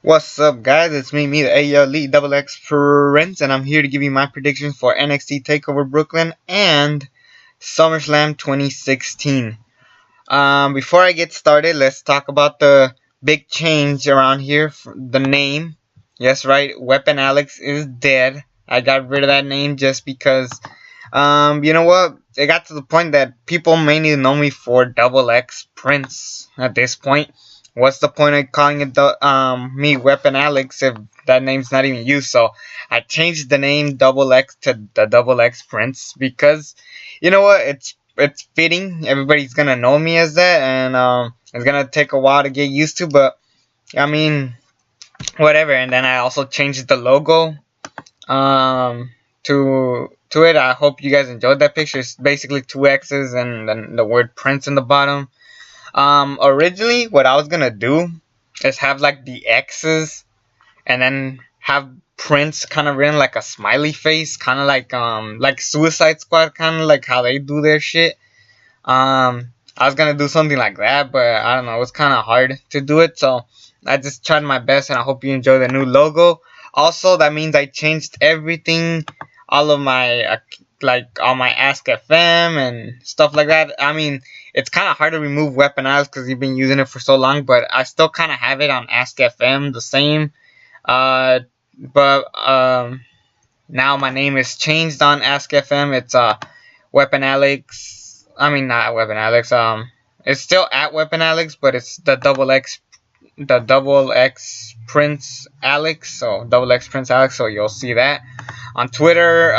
What's up, guys? It's me, the ALE Double X Prince, and I'm here to give you my predictions for NXT TakeOver Brooklyn and SummerSlam 2016. Before I get started, let's talk about the big change around here. The name. Yes, right. Weapon Alex is dead. I got rid of that name just because. You know what? It got to the point that people mainly know me for Double X Prince at this point. What's the point of calling it me Weapon Alex if that name's not even used? So I changed the name Double X to the Double X Prince because you know what? It's fitting. Everybody's gonna know me as that, and it's gonna take a while to get used to. But I mean, whatever. And then I also changed the logo to it. I hope you guys enjoyed that picture. It's basically two X's and then the word Prince in the bottom. Originally, what I was gonna do is have like the X's and then have Prince kind of written like a smiley face, kind of like Suicide Squad, kind of like how they do their shit. I was gonna do something like that, but I don't know. It was kind of hard to do it, so I just tried my best, and I hope you enjoy the new logo. Also, that means I changed everything, all of my all my Ask FM and stuff like that. I mean, it's kind of hard to remove Weapon Alex because you've been using it for so long, but I still kind of have it on Ask FM the same. But now my name is changed on Ask FM. It's Weapon Alex. I mean, not Weapon Alex. It's still at Weapon Alex, but it's the Double X Prince Alex. So Double X Prince Alex. So you'll see that on Twitter.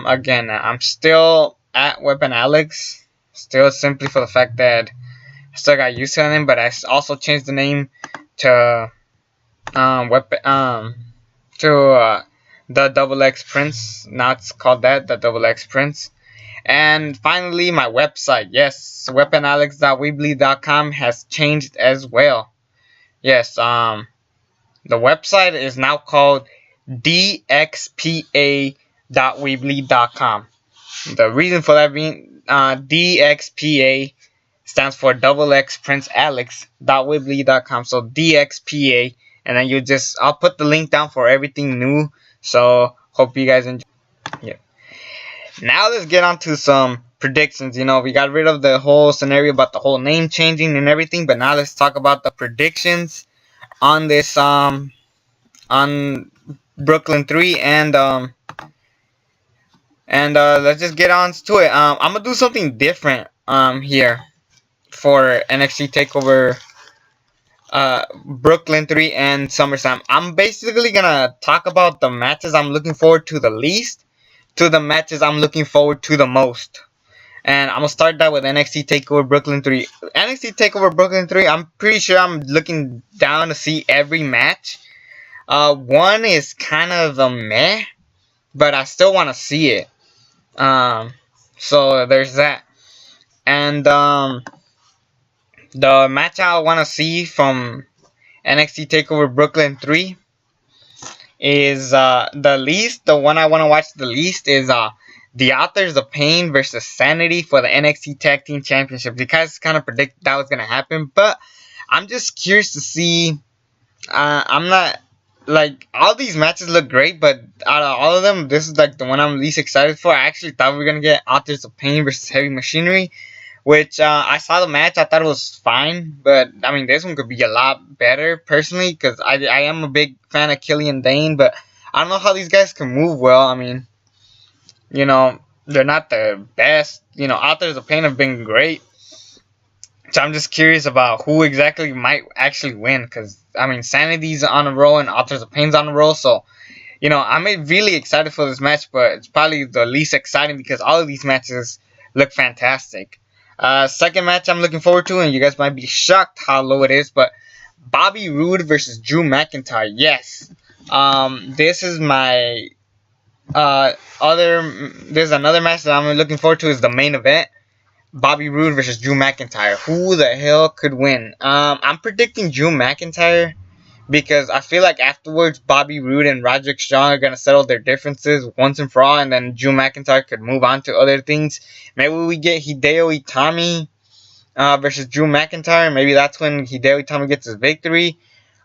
Again, I'm still at Weapon Alex. Still simply for the fact that I still got used to the name, but I also changed the name to the Double X Prince. Now it's called that, the Double X Prince. And finally, my website. Yes, weaponalex.weebly.com has changed as well. Yes, the website is now called dxpa.weebly.com. The reason for that being DXPA stands for Double X Prince Alex.weebly.com. So DXPA, and then I'll put the link down for everything new. So hope you guys enjoy. Yeah. Now let's get on to some predictions. You know, we got rid of the whole scenario about the whole name changing and everything, but now let's talk about the predictions on this on Brooklyn 3 and let's just get on to it. I'm gonna do something different here for NXT TakeOver Brooklyn 3 and SummerSlam. I'm basically gonna talk about the matches I'm looking forward to the least to the matches I'm looking forward to the most. And I'm gonna start that with NXT TakeOver Brooklyn 3. NXT TakeOver Brooklyn 3, I'm pretty sure I'm looking down to see every match. One is kind of a meh, but I still want to see it. So there's that. And the match I want to see from NXT TakeOver Brooklyn 3 is the one I want to watch the least is the Authors of Pain versus Sanity for the NXT Tag Team Championship. You guys kind of predict that was gonna happen, but I'm just curious to see. I'm not like all these matches look great, but out of all of them, this is like the one I'm least excited for. I actually thought we were gonna get Authors of Pain versus Heavy Machinery, which I saw the match. I thought it was fine, but I mean this one could be a lot better personally because I am a big fan of Killian Dane, but I don't know how these guys can move well. I mean, you know, they're not the best. You know, Authors of Pain have been great. So I'm just curious about who exactly might actually win. Because, I mean, Sanity's on a roll and Authors of Pain's on a roll. So, you know, I'm really excited for this match. But it's probably the least exciting because all of these matches look fantastic. Second match I'm looking forward to, and you guys might be shocked how low it is, but Bobby Roode versus Drew McIntyre. Yes. This is my... there's another match that I'm looking forward to is the main event. Bobby Roode versus Drew McIntyre. Who the hell could win? I'm predicting Drew McIntyre because I feel like afterwards Bobby Roode and Roderick Strong are gonna settle their differences once and for all, and then Drew McIntyre could move on to other things. Maybe we get Hideo Itami versus Drew McIntyre. Maybe that's when Hideo Itami gets his victory.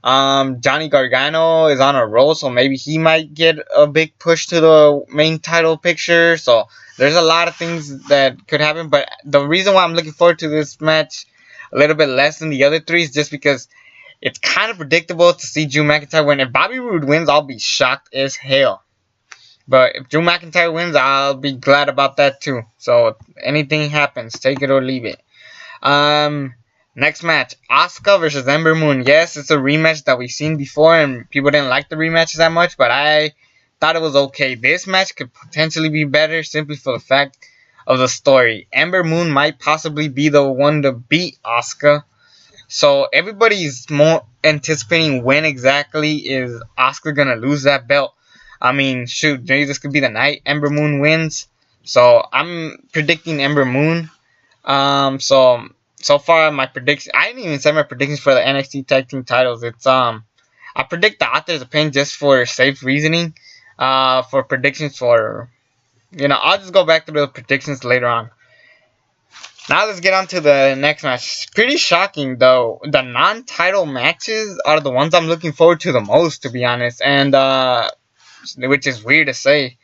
Johnny Gargano is on a roll, so maybe he might get a big push to the main title picture. So there's a lot of things that could happen. But the reason why I'm looking forward to this match a little bit less than the other three is just because it's kind of predictable to see Drew McIntyre win. If Bobby Roode wins, I'll be shocked as hell. But if Drew McIntyre wins, I'll be glad about that too. So anything happens, take it or leave it. Next match, Asuka versus Ember Moon. Yes, it's a rematch that we've seen before, and people didn't like the rematches that much, but I thought it was okay. This match could potentially be better simply for the fact of the story. Ember Moon might possibly be the one to beat Asuka. So everybody's more anticipating when exactly is Asuka gonna lose that belt. I mean, shoot, maybe this could be the night Ember Moon wins. So I'm predicting Ember Moon. So far my prediction, I didn't even say my predictions for the NXT Tag Team titles. It's I predict the Authors of Pain just for safe reasoning. For predictions for, I'll just go back to the predictions later on. Now let's get on to the next match. Pretty shocking though. The non-title matches are the ones I'm looking forward to the most, to be honest. And which is weird to say.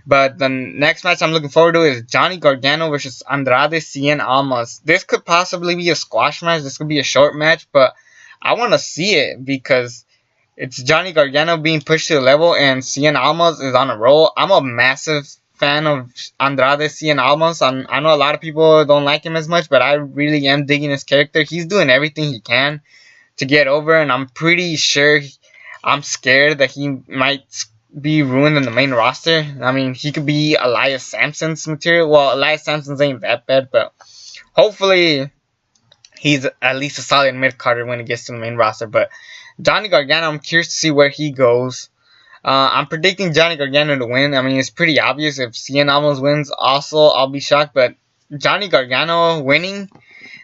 But the next match I'm looking forward to is Johnny Gargano versus Andrade Cien Almas. This could possibly be a squash match. This could be a short match. But I want to see it because it's Johnny Gargano being pushed to the level and Cien Almas is on a roll. I'm a massive fan of Andrade Cien Almas. I know a lot of people don't like him as much, but I really am digging his character. He's doing everything he can to get over, and I'm pretty sure, I'm scared that he might be ruined in the main roster. I mean, he could be Elias Sampson's material. Well, Elias Sampson's ain't that bad, but hopefully he's at least a solid mid-carder when he gets to the main roster. But Johnny Gargano, I'm curious to see where he goes. I'm predicting Johnny Gargano to win. I mean, it's pretty obvious. If Cien Almas wins, also, I'll be shocked. But Johnny Gargano winning,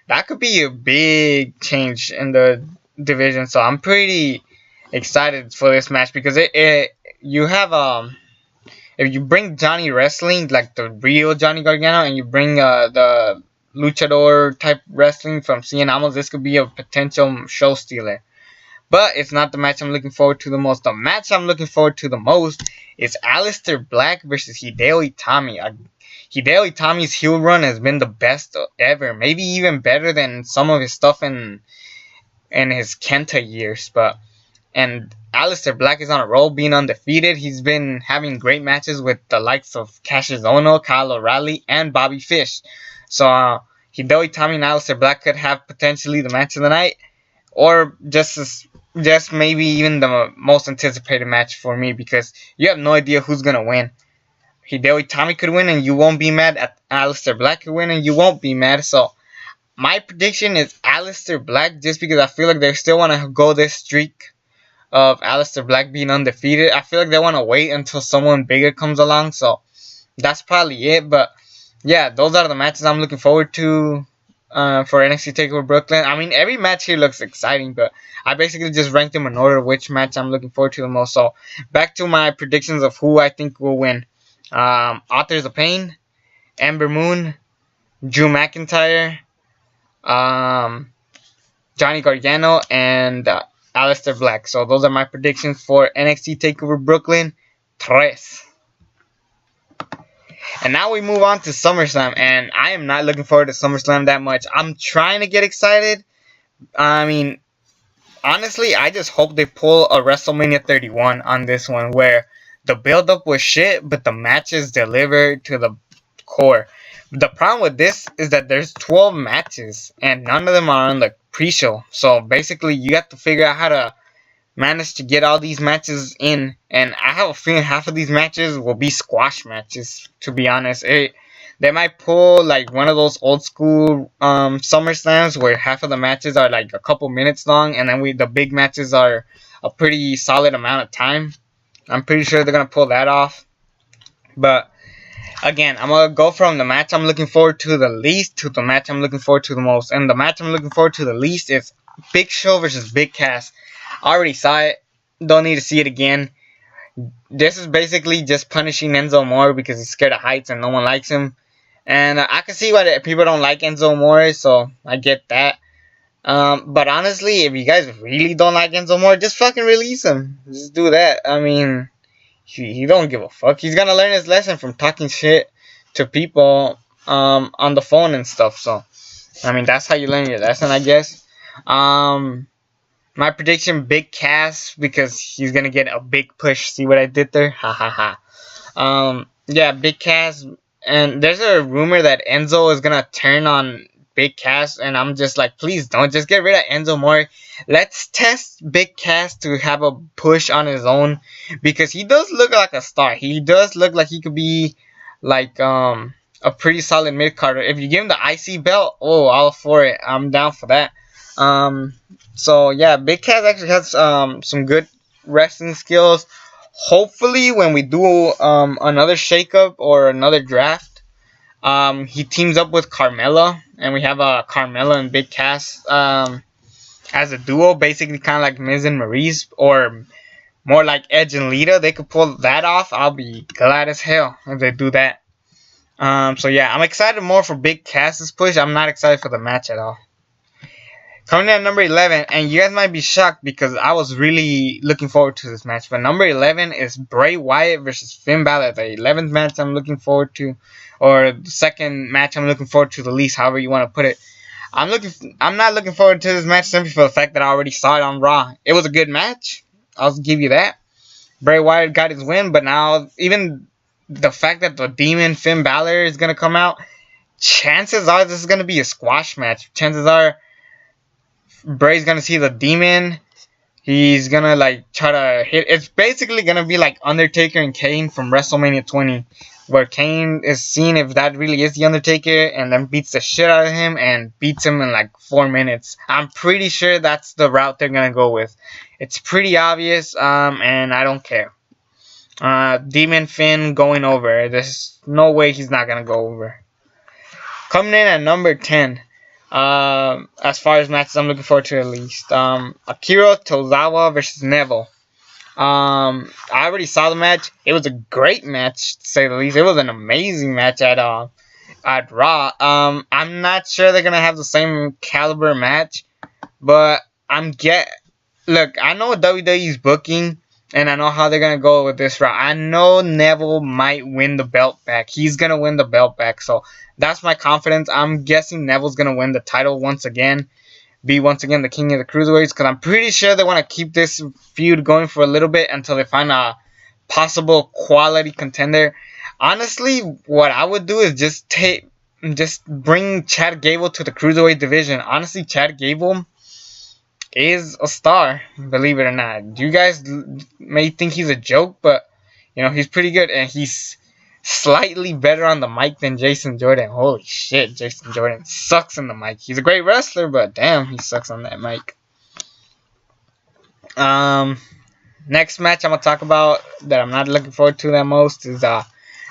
that could be a big change in the division. So I'm pretty excited for this match because you have if you bring Johnny wrestling, like the real Johnny Gargano, and you bring the luchador type wrestling from Cien Almas, this could be a potential show stealer. But it's not the match I'm looking forward to the most. The match I'm looking forward to the most is Aleister Black versus Hideo Itami. Hideo Itami's heel run has been the best ever. Maybe even better than some of his stuff in his Kenta years. And Aleister Black is on a roll, being undefeated. He's been having great matches with the likes of Cassius Ohno, Kyle O'Reilly, and Bobby Fish. So Hideo Itami and Aleister Black could have potentially the match of the night, or just maybe even the most anticipated match for me, because you have no idea who's gonna win. Hideo Itami could win and you won't be mad. Aleister Black could win and you won't be mad. So my prediction is Aleister Black, just because I feel like they still want to go this streak of Aleister Black being undefeated. I feel like they want to wait until someone bigger comes along. So that's probably it. But yeah, those are the matches I'm looking forward to for NXT TakeOver Brooklyn. I mean, every match here looks exciting, but I basically just ranked them in order which match I'm looking forward to the most. So back to my predictions of who I think will win. Authors of Pain, Ember Moon, Drew McIntyre, Johnny Gargano, and Aleister Black. So those are my predictions for NXT TakeOver Brooklyn 3. And now we move on to SummerSlam, and I am not looking forward to SummerSlam that much. I'm trying to get excited. I mean, honestly, I just hope they pull a WrestleMania 31 on this one, where the build-up was shit, but the matches delivered to the core. The problem with this is that there's 12 matches, and none of them are on the pre-show. So basically, you have to figure out how to manage to get all these matches in, and I have a feeling half of these matches will be squash matches, to be honest. They might pull like one of those old school SummerSlams where half of the matches are like a couple minutes long, and then the big matches are a pretty solid amount of time. I'm pretty sure they're gonna pull that off. But again, I'm gonna go from the match I'm looking forward to the least to the match I'm looking forward to the most. And the match I'm looking forward to the least is Big Show versus Big Cass. I already saw it. Don't need to see it again. This is basically just punishing Enzo Amore because he's scared of heights and no one likes him. And I can see why people don't like Enzo Amore, so I get that. But honestly, if you guys really don't like Enzo more, just fucking release him. Just do that. I mean, he don't give a fuck. He's gonna learn his lesson from talking shit to people on the phone and stuff. So, I mean, that's how you learn your lesson, I guess. My prediction: Big Cass, because he's gonna get a big push. See what I did there? Ha ha ha. Yeah, Big Cass, and there's a rumor that Enzo is gonna turn on Big Cass, and I'm just like, please don't, just get rid of Enzo more. Let's test Big Cass to have a push on his own, because he does look like a star. He does look like he could be like a pretty solid mid carder. If you give him the IC belt, oh, all for it. I'm down for that. So yeah, Big Cass actually has some good wrestling skills. Hopefully, when we do another shakeup or another draft, he teams up with Carmella, and we have Carmella and Big Cass as a duo, basically kind of like Miz and Maryse, or more like Edge and Lita. They could pull that off. I'll be glad as hell if they do that. So yeah, I'm excited more for Big Cass's push. I'm not excited for the match at all. Coming in at number 11, and you guys might be shocked because I was really looking forward to this match. But number 11 is Bray Wyatt versus Finn Balor. The 11th match I'm looking forward to, or the second match I'm looking forward to the least, however you want to put it. I'm not looking forward to this match simply for the fact that I already saw it on Raw. It was a good match. I'll give you that. Bray Wyatt got his win, but now even the fact that the Demon Finn Balor is gonna come out, chances are this is gonna be a squash match. Chances are Bray's gonna see the Demon. He's gonna like try to hit. It's basically gonna be like Undertaker and Kane from WrestleMania 20, where Kane is seen if that really is the Undertaker, and then beats the shit out of him and beats him in like 4 minutes. I'm pretty sure that's the route they're gonna go with. It's pretty obvious, and I don't care. Demon Finn going over. There's no way he's not gonna go over. Coming in at number 10. As far as matches I'm looking forward to at least. Akira Tozawa versus Neville. I already saw the match. It was a great match, to say the least. It was an amazing match at Raw. I'm not sure they're gonna have the same caliber match, but look, I know what WWE's booking, and I know how they're gonna go with this route. I know Neville might win the belt back. He's gonna win the belt back, so that's my confidence. I'm guessing Neville's gonna win the title once again, be once again the king of the cruiserweights, because I'm pretty sure they want to keep this feud going for a little bit until they find a possible quality contender. Honestly, what I would do is just bring Chad Gable to the cruiserweight division. Honestly, Chad Gable is a star, believe it or not. You guys may think he's a joke, but you know, he's pretty good, and he's slightly better on the mic than Jason Jordan. Holy shit, Jason Jordan sucks on the mic. He's a great wrestler, but damn, he sucks on that mic. Next match I'm gonna talk about that I'm not looking forward to that most is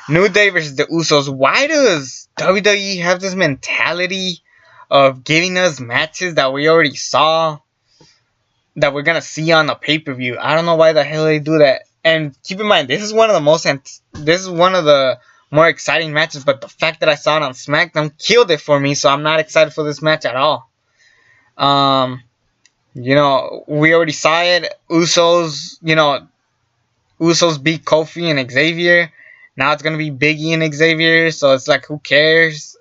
New Day versus the Usos. Why does WWE have this mentality of giving us matches that we already saw, that we're gonna see on the pay-per-view? I don't know why the hell they do that. And keep in mind, this is one of the more exciting matches, but the fact that I saw it on SmackDown killed it for me, so I'm not excited for this match at all. You know, we already saw it. Usos beat Kofi and Xavier. Now it's gonna be Big E and Xavier, so it's like, who cares?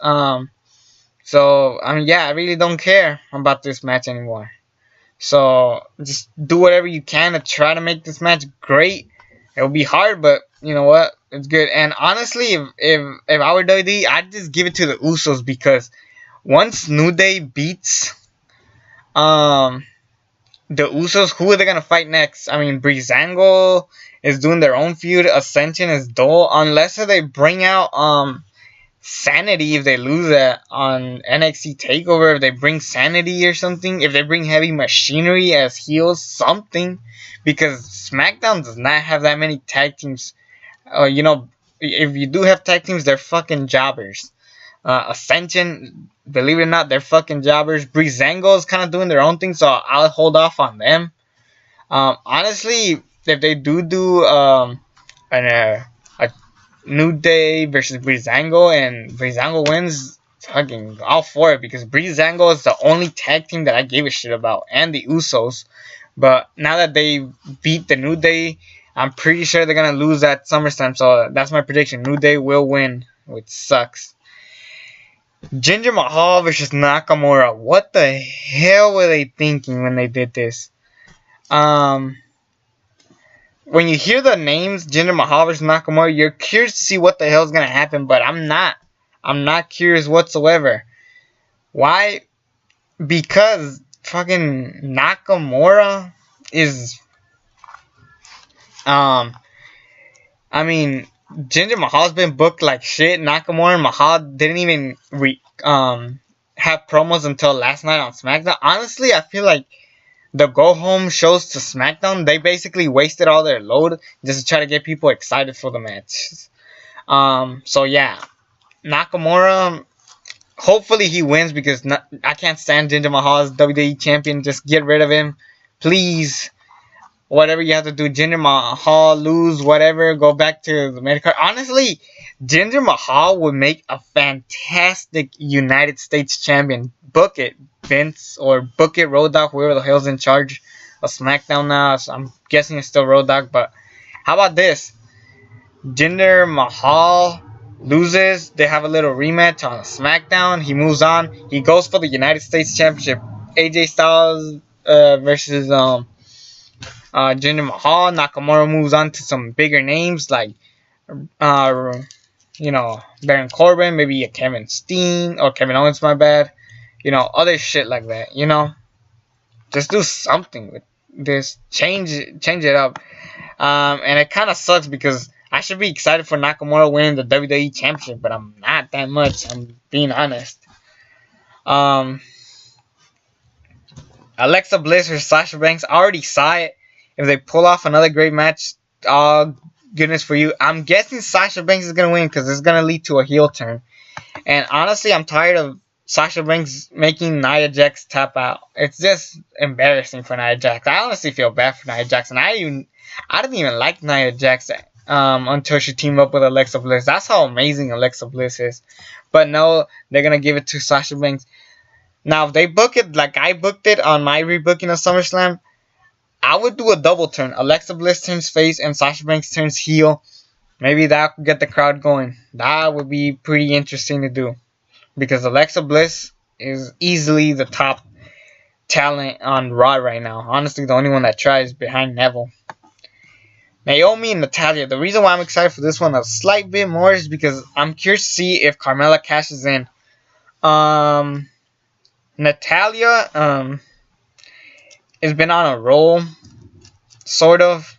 So I mean, yeah, I really don't care about this match anymore. So just do whatever you can to try to make this match great. It'll be hard, but you know what? It's good. And honestly, if I were WWE, I'd just give it to the Usos, because once New Day beats the Usos, who are they gonna fight next? I mean, Breezango is doing their own feud. Ascension is dull, unless they bring out Sanity if they lose that on NXT TakeOver. If they bring Sanity or something, if they bring Heavy Machinery as heels, something, because SmackDown does not have that many tag teams. You know, if you do have tag teams, they're fucking jobbers. Ascension, believe it or not, they're fucking jobbers. Breezango is kind of doing their own thing, so I'll hold off on them. Honestly, if they do a New Day versus Breezango and Breezango wins, fucking all for it because Breezango is the only tag team that I gave a shit about, and the Usos. But now that they beat the New Day, I'm pretty sure they're gonna lose at SummerSlam. So that's my prediction. New Day will win, which sucks. Jinder Mahal versus Nakamura. What the hell were they thinking when they did this? When you hear the names Jinder Mahal versus Nakamura, you're curious to see what the hell is gonna happen. But I'm not. I'm not curious whatsoever. Why? Because fucking Nakamura is I mean, Jinder Mahal's been booked like shit. Nakamura and Mahal didn't even have promos until last night on SmackDown. Honestly, I feel like the go home shows to SmackDown, they basically wasted all their load just to try to get people excited for the matches. So yeah, Nakamura, hopefully he wins because I can't stand Jinder Mahal as WWE champion. Just get rid of him, please. Whatever you have to do, Jinder Mahal lose, whatever, go back to the main card. Honestly, Jinder Mahal would make a fantastic United States champion. Book it, Vince, or book it, Road Dogg, whoever the hell's in charge of SmackDown now. So I'm guessing it's still Road Dogg, but how about this? Jinder Mahal loses, they have a little rematch on SmackDown, he moves on, he goes for the United States Championship. AJ Styles versus Jinder Mahal. Nakamura moves on to some bigger names like Baron Corbin, maybe a Kevin Steen or Kevin Owens, my bad. Other shit like that. Just do something with this. Change it up. And it kind of sucks because I should be excited for Nakamura winning the WWE Championship, but I'm not that much. I'm being honest. Alexa Bliss or Sasha Banks, I already saw it. If they pull off another great match, goodness for you. I'm guessing Sasha Banks is going to win because it's going to lead to a heel turn. And honestly, I'm tired of Sasha Banks making Nia Jax tap out. It's just embarrassing for Nia Jax. I honestly feel bad for Nia Jax. And I didn't even like Nia Jax until she teamed up with Alexa Bliss. That's how amazing Alexa Bliss is. But no, they're going to give it to Sasha Banks. Now, if they book it like I booked it on my rebooking of SummerSlam, I would do a double turn. Alexa Bliss turns face and Sasha Banks turns heel. Maybe that could get the crowd going. That would be pretty interesting to do. Because Alexa Bliss is easily the top talent on Raw right now. Honestly, the only one that tries behind Neville. Naomi and Natalya. The reason why I'm excited for this one a slight bit more is because I'm curious to see if Carmella cashes in. Natalya has been on a roll, sort of.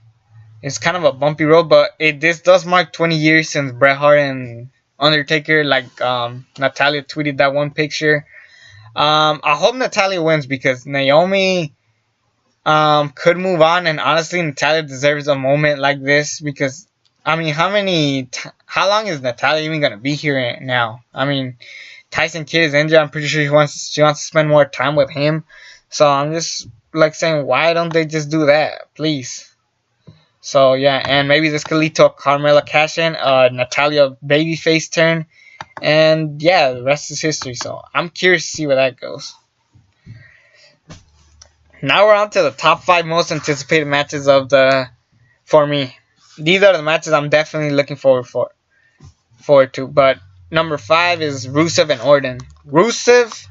It's kind of a bumpy road, but this does mark 20 years since Bret Hart and Undertaker. Like Natalya tweeted that one picture. I hope Natalya wins because Naomi could move on, and honestly, Natalya deserves a moment like this because I mean, how long is Natalya even gonna be here now? I mean, Tyson Kidd is injured. I'm pretty sure she wants to spend more time with him. So I'm just like saying, why don't they just do that, please? So yeah, and maybe this could lead to a Carmella cash in, Natalya babyface turn, and yeah, the rest is history. So I'm curious to see where that goes. Now we're on to the top 5 most anticipated matches for me. These are the matches I'm definitely looking forward to. But number 5 is Rusev and Orton. Rusev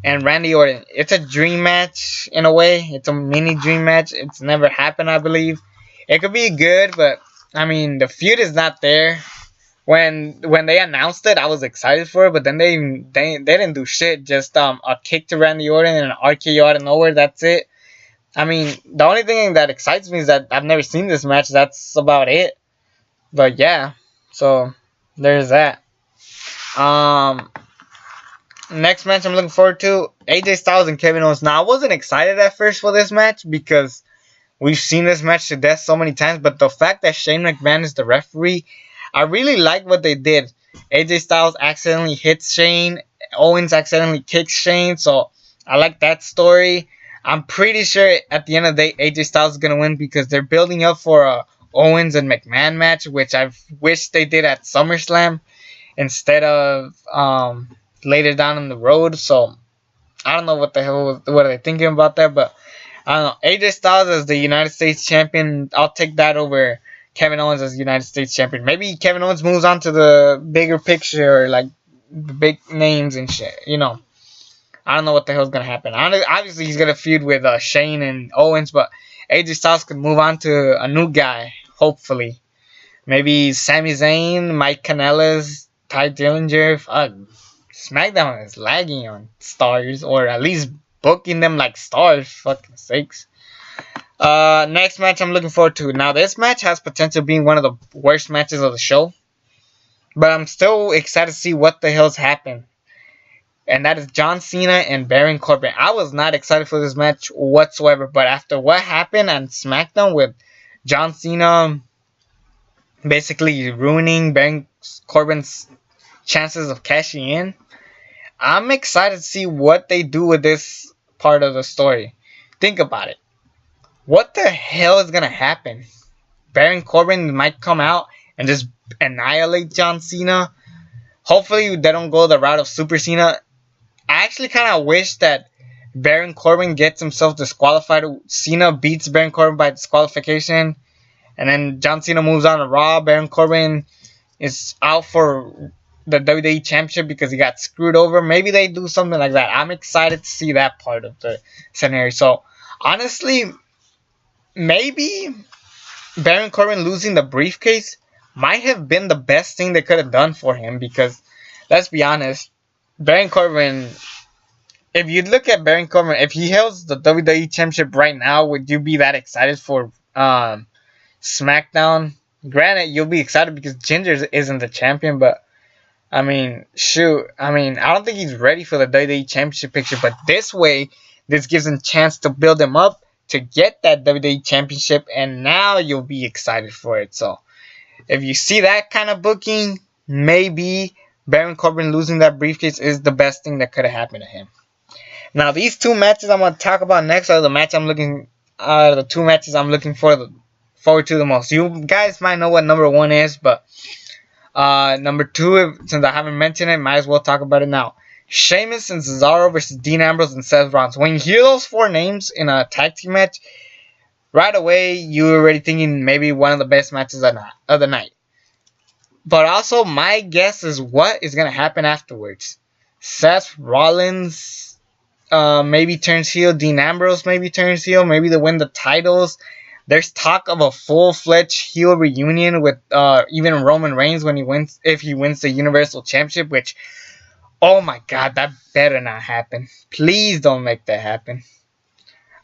and Randy Orton. It's a dream match in a way. It's a mini dream match. It's never happened, I believe. It could be good, but I mean the feud is not there. When they announced it, I was excited for it, but then they didn't do shit. Just a kick to Randy Orton and an RKO out of nowhere. That's it. I mean, the only thing that excites me is that I've never seen this match. That's about it. But yeah, so there's that. Next match I'm looking forward to, AJ Styles and Kevin Owens. Now, I wasn't excited at first for this match because we've seen this match to death so many times, but the fact that Shane McMahon is the referee, I really like what they did. AJ Styles accidentally hits Shane, Owens accidentally kicks Shane, so I like that story. I'm pretty sure at the end of the day, AJ Styles is going to win because they're building up for a Owens and McMahon match, which I wish they did at SummerSlam instead of later down in the road. So I don't know what the hell what are they thinking about that, but I don't know. AJ Styles as the United States champion, I'll take that over Kevin Owens as United States champion. Maybe Kevin Owens moves on to the bigger picture, like the big names and shit. You know, I don't know what the hell's gonna happen. Obviously, he's gonna feud with Shane and Owens, but AJ Styles could move on to a new guy, hopefully. Maybe Sami Zayn, Mike Kanellis, Ty Dillinger. SmackDown is lagging on stars, or at least booking them like stars. Fucking sakes. Next match I'm looking forward to. Now, this match has potential being one of the worst matches of the show, but I'm still excited to see what the hell's happened. And that is John Cena and Baron Corbin. I was not excited for this match whatsoever, but after what happened on SmackDown with John Cena basically ruining Baron Corbin's chances of cashing in, I'm excited to see what they do with this part of the story. Think about it. What the hell is going to happen? Baron Corbin might come out and just annihilate John Cena. Hopefully they don't go the route of Super Cena. I actually kind of wish that Baron Corbin gets himself disqualified. Cena beats Baron Corbin by disqualification. And then John Cena moves on to Raw. Baron Corbin is out for the WWE Championship because he got screwed over. Maybe they do something like that. I'm excited to see that part of the scenario. So, honestly, maybe Baron Corbin losing the briefcase might have been the best thing they could have done for him because, let's be honest, Baron Corbin, if you look at Baron Corbin, if he holds the WWE Championship right now, would you be that excited for SmackDown? Granted, you'll be excited because Ginger isn't the champion, but I mean, shoot. I mean, I don't think he's ready for the WWE Championship picture, but this way, this gives him a chance to build him up to get that WWE Championship, and now you'll be excited for it. So, if you see that kind of booking, maybe Baron Corbin losing that briefcase is the best thing that could have happened to him. Now, these two matches I'm going to talk about next are the two matches I'm looking forward to the most. You guys might know what number one is, but number two, since I haven't mentioned it, might as well talk about it now. Sheamus and Cesaro versus Dean Ambrose and Seth Rollins. When you hear those four names in a tag team match, right away you're already thinking maybe one of the best matches of the night. But also, my guess is what is going to happen afterwards. Seth Rollins maybe turns heel. Dean Ambrose maybe turns heel. Maybe they win the titles. There's talk of a full-fledged heel reunion with even Roman Reigns if he wins the Universal Championship, which, oh my god, that better not happen. Please don't make that happen.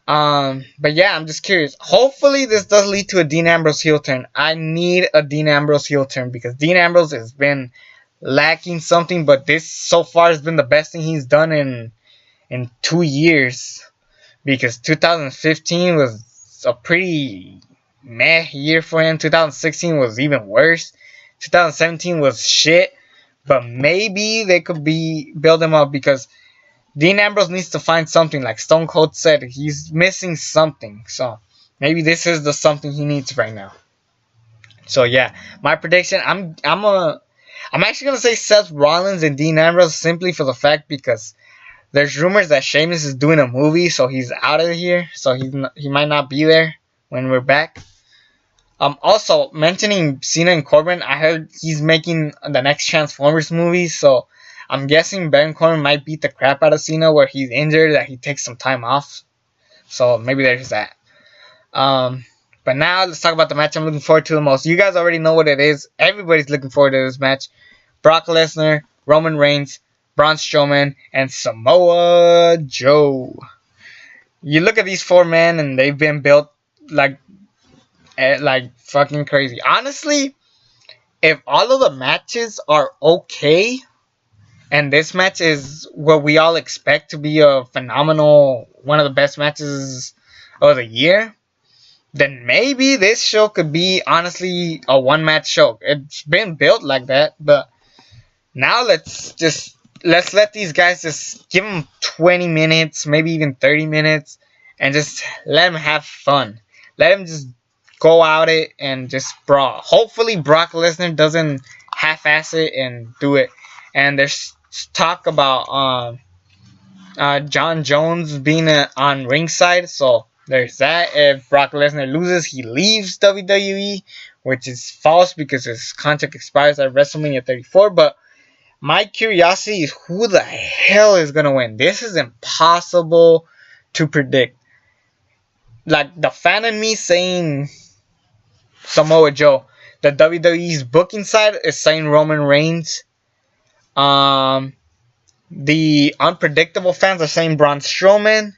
But yeah, I'm just curious. Hopefully this does lead to a Dean Ambrose heel turn. I need a Dean Ambrose heel turn because Dean Ambrose has been lacking something, but this so far has been the best thing he's done in 2 years. Because 2015 was a pretty meh year for him. 2016 was even worse. 2017 was shit. But maybe they could build him up because Dean Ambrose needs to find something. Like Stone Cold said, he's missing something. So maybe this is the something he needs right now. So yeah, my prediction, I'm actually gonna say Seth Rollins and Dean Ambrose simply for the fact because there's rumors that Sheamus is doing a movie, so he's out of here. So he might not be there when we're back. Also, mentioning Cena and Corbin, I heard he's making the next Transformers movie, so I'm guessing Baron Corbin might beat the crap out of Cena where he's injured, that he takes some time off. So maybe there's that. But now let's talk about the match I'm looking forward to the most. You guys already know what it is. Everybody's looking forward to this match. Brock Lesnar, Roman Reigns, Braun Strowman, and Samoa Joe. You look at these four men and they've been built like fucking crazy. Honestly, if all of the matches are okay, and this match is what we all expect to be a phenomenal, one of the best matches of the year, then maybe this show could be honestly a one-match show. It's been built like that, but now let's let these guys just give them 20 minutes, maybe even 30 minutes, and just let them have fun. Let them just go out it and just brawl. Hopefully Brock Lesnar doesn't half-ass it and do it. And there's talk about John Jones being on ringside, so there's that. If Brock Lesnar loses, he leaves WWE, which is false because his contract expires at WrestleMania 34. But my curiosity is who the hell is gonna win. This is impossible to predict. Like the fan in me saying Samoa Joe. The WWE's booking side is saying Roman Reigns. The unpredictable fans are saying Braun Strowman.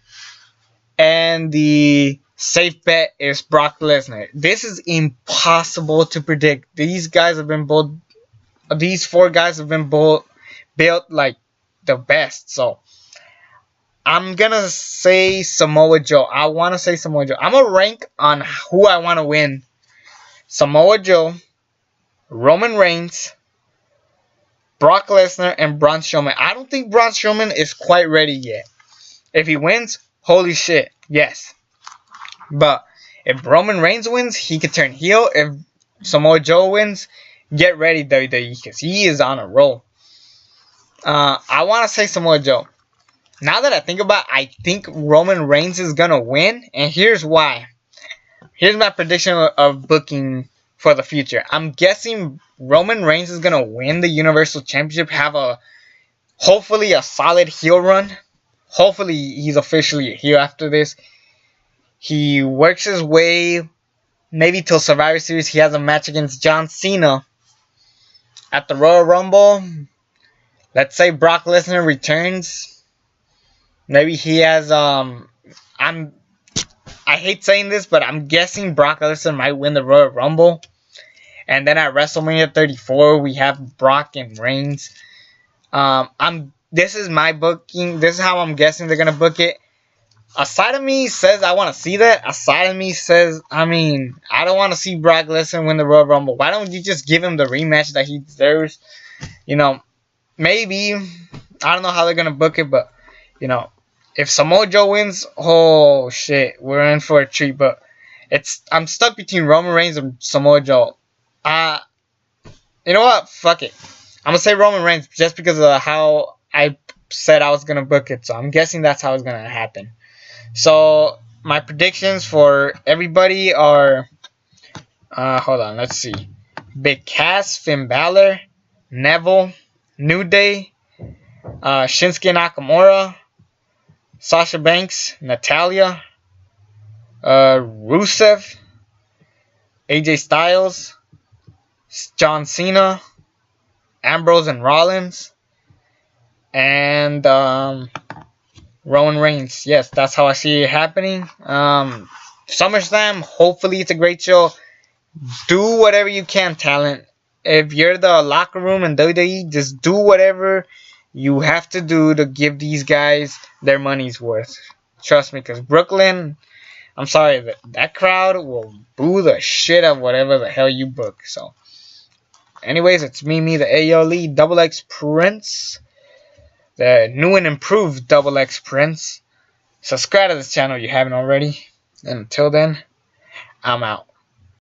And the safe bet is Brock Lesnar. This is impossible to predict. These four guys have been built like the best. So I'm gonna say Samoa Joe. I wanna say Samoa Joe. I'm gonna rank on who I wanna win. Samoa Joe, Roman Reigns, Brock Lesnar, and Braun Strowman. I don't think Braun Strowman is quite ready yet. If he wins, holy shit, yes. But if Roman Reigns wins, he could turn heel. If Samoa Joe wins, get ready, WWE, because he is on a roll. I want to say Samoa Joe. Now that I think about it, I think Roman Reigns is going to win, and here's why. Here's my prediction of booking for the future. I'm guessing Roman Reigns is going to win the Universal Championship, have hopefully a solid heel run. Hopefully he's officially a heel after this. He works his way maybe till Survivor Series. He has a match against John Cena at the Royal Rumble. Let's say Brock Lesnar returns. Maybe he has I hate saying this, but I'm guessing Brock Lesnar might win the Royal Rumble. And then at WrestleMania 34, we have Brock and Reigns. This is my booking. This is how I'm guessing they're going to book it. A side of me says I want to see that. A side of me says, I don't want to see Brock Lesnar win the Royal Rumble. Why don't you just give him the rematch that he deserves? Maybe. I don't know how they're going to book it, but, if Samoa Joe wins, oh shit, we're in for a treat. But I'm stuck between Roman Reigns and Samoa Joe. You know what? Fuck it. I'm going to say Roman Reigns just because of how I said I was going to book it. So I'm guessing that's how it's going to happen. So my predictions for everybody are, hold on, let's see. Big Cass, Finn Balor, Neville, New Day, Shinsuke Nakamura, Sasha Banks, Natalya, Rusev, AJ Styles, John Cena, Ambrose and Rollins, and Roman Reigns. Yes, that's how I see it happening. SummerSlam, hopefully it's a great show. Do whatever you can, talent. If you're the locker room in WWE, just do whatever you have to do to give these guys their money's worth. Trust me, because Brooklyn, I'm sorry, that crowd will boo the shit out of whatever the hell you book. So, anyways, it's me, the AOLE Double X Prince, the new and improved Double X Prince. Subscribe to this channel if you haven't already. And until then, I'm out.